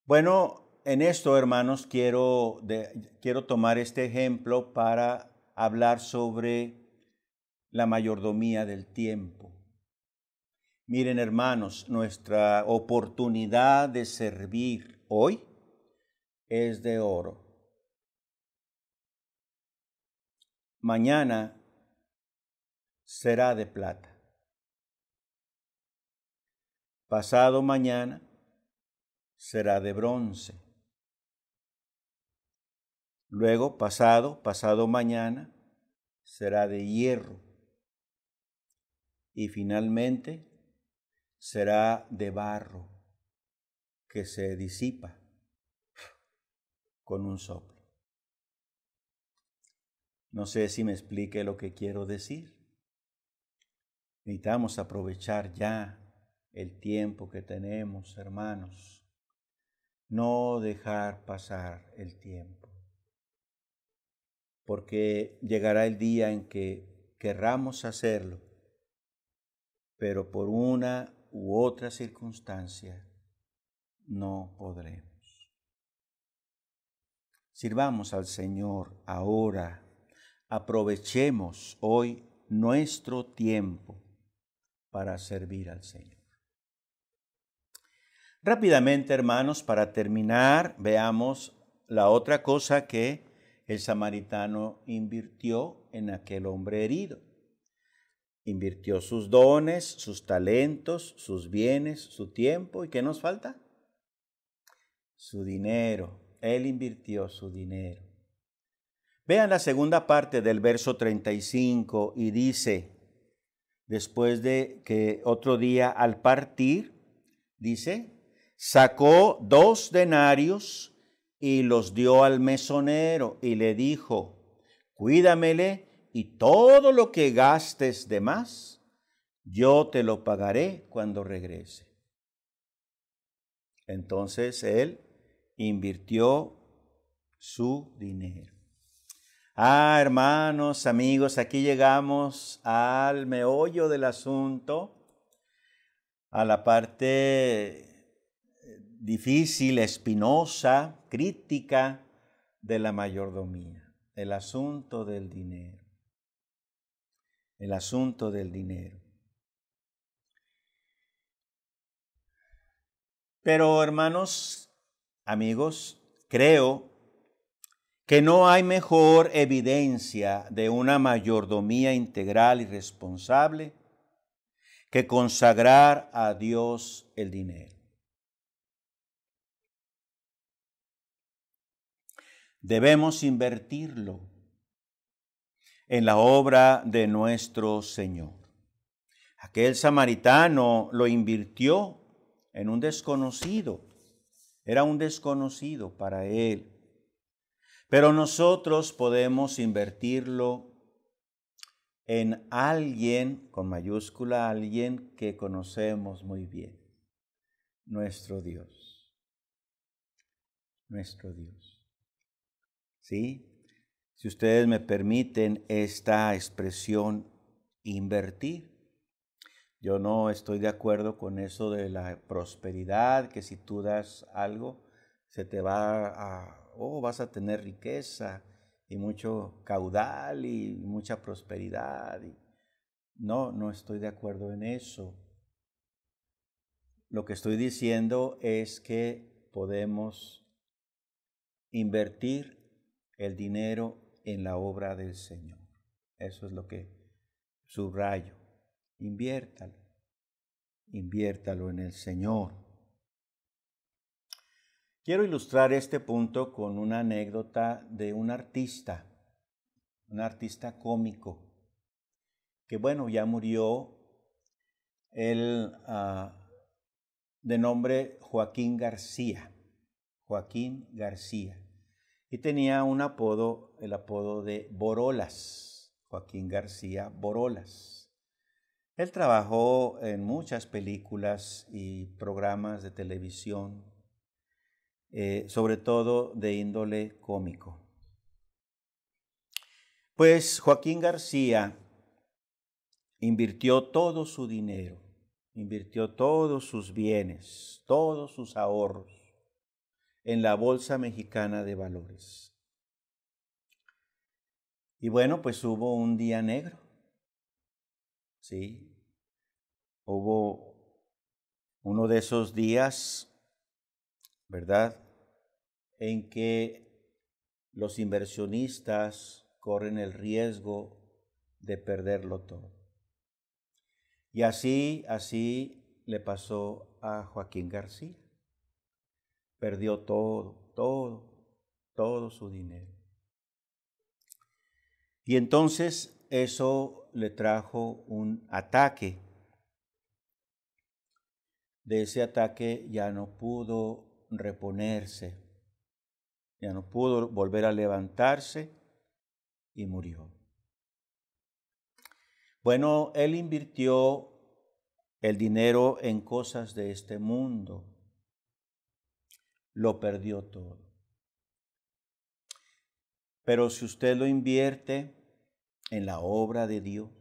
Bueno, en esto, hermanos, quiero tomar este ejemplo para hablar sobre la mayordomía del tiempo. Miren, hermanos, nuestra oportunidad de servir hoy es de oro. Mañana será de plata. Pasado mañana será de bronce. Luego, pasado mañana será de hierro. Y finalmente será de barro que se disipa con un soplo. No sé si me explique lo que quiero decir. Necesitamos aprovechar ya el tiempo que tenemos, hermanos. No dejar pasar el tiempo. Porque llegará el día en que querramos hacerlo, pero por una u otra circunstancia no podremos. Sirvamos al Señor ahora. Aprovechemos hoy nuestro tiempo para servir al Señor. Rápidamente, hermanos, para terminar, veamos la otra cosa que el samaritano invirtió en aquel hombre herido. Invirtió sus dones, sus talentos, sus bienes, su tiempo. ¿Y qué nos falta? Su dinero. Él invirtió su dinero. Vean la segunda parte del verso 35 y dice, después de que otro día al partir, dice, sacó 2 denarios y los dio al mesonero y le dijo, Cuídamele y todo lo que gastes de más, yo te lo pagaré cuando regrese. Entonces él invirtió su dinero. Hermanos, amigos, aquí llegamos al meollo del asunto, a la parte difícil, espinosa, crítica de la mayordomía, el asunto del dinero. El asunto del dinero. Pero, hermanos, amigos, creo que no hay mejor evidencia de una mayordomía integral y responsable que consagrar a Dios el dinero. Debemos invertirlo en la obra de nuestro Señor. Aquel samaritano lo invirtió en un desconocido. Era un desconocido para él. Pero nosotros podemos invertirlo en alguien, con mayúscula, alguien que conocemos muy bien. Nuestro Dios. Nuestro Dios. ¿Sí? Si ustedes me permiten esta expresión, invertir. Yo no estoy de acuerdo con eso de la prosperidad, que si tú das algo, se te vas a tener riqueza y mucho caudal y mucha prosperidad. No estoy de acuerdo en eso. Lo que estoy diciendo es que podemos invertir el dinero en la obra del Señor. Eso es lo que subrayo. Inviértalo en el Señor. Quiero ilustrar este punto con una anécdota de un artista cómico, que ya murió, él de nombre Joaquín García, y tenía un apodo, el apodo de Borolas, Joaquín García Borolas. Él trabajó en muchas películas y programas de televisión, sobre todo de índole cómico. Pues Joaquín García invirtió todo su dinero, invirtió todos sus bienes, todos sus ahorros en la Bolsa Mexicana de Valores. Y pues hubo un día negro. Sí, hubo uno de esos días, ¿verdad?, en que los inversionistas corren el riesgo de perderlo todo. Y así le pasó a Joaquín García. Perdió todo su dinero. Y entonces eso le trajo un ataque. De ese ataque ya no pudo reponerse, ya no pudo volver a levantarse y murió. Él invirtió el dinero en cosas de este mundo, lo perdió todo. Pero si usted lo invierte en la obra de Dios,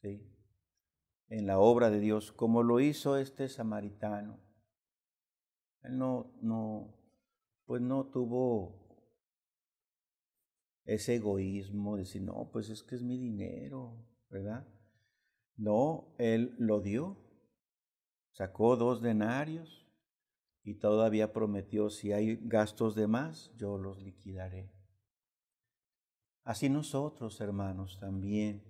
¿sí?, en la obra de Dios, como lo hizo este samaritano, él no tuvo ese egoísmo de decir, no, pues es que es mi dinero, ¿verdad? No, él lo dio, sacó 2 denarios y todavía prometió, si hay gastos de más, yo los liquidaré. Así nosotros, hermanos, también.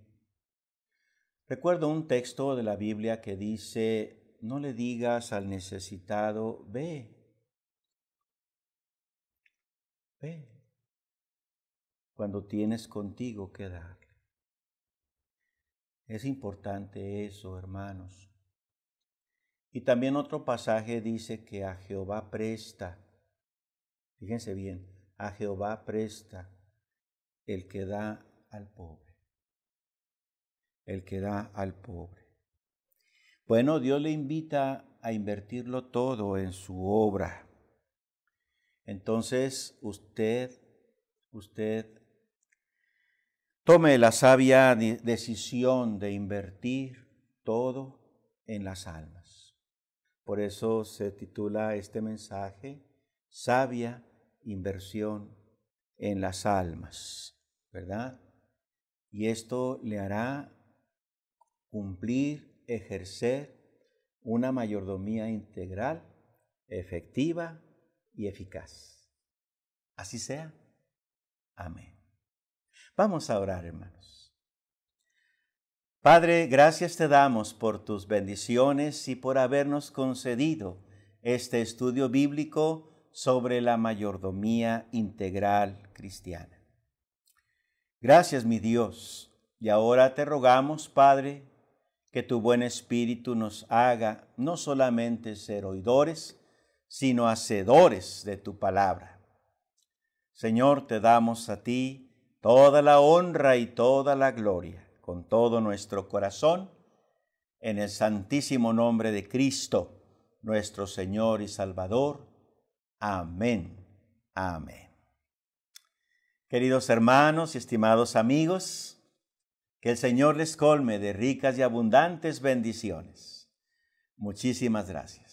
Recuerdo un texto de la Biblia que dice, no le digas al necesitado, ve, cuando tienes contigo que darle. Es importante eso, hermanos. Y también otro pasaje dice que a Jehová presta, fíjense bien, a Jehová presta el que da al pobre. El que da al pobre. Bueno, Dios le invita a invertirlo todo en su obra. Entonces, usted tome la sabia decisión de invertir todo en las almas. Por eso se titula este mensaje, Sabia Inversión en las almas, ¿verdad? Y esto le hará cumplir, ejercer una mayordomía integral, efectiva y eficaz. Así sea. Amén. Vamos a orar, hermanos. Padre, gracias te damos por tus bendiciones y por habernos concedido este estudio bíblico sobre la mayordomía integral cristiana. Gracias, mi Dios, y ahora te rogamos, Padre, que tu buen espíritu nos haga no solamente ser oidores, sino hacedores de tu palabra. Señor, te damos a ti toda la honra y toda la gloria, con todo nuestro corazón, en el santísimo nombre de Cristo, nuestro Señor y Salvador. Amén. Amén. Queridos hermanos y estimados amigos, que el Señor les colme de ricas y abundantes bendiciones. Muchísimas gracias.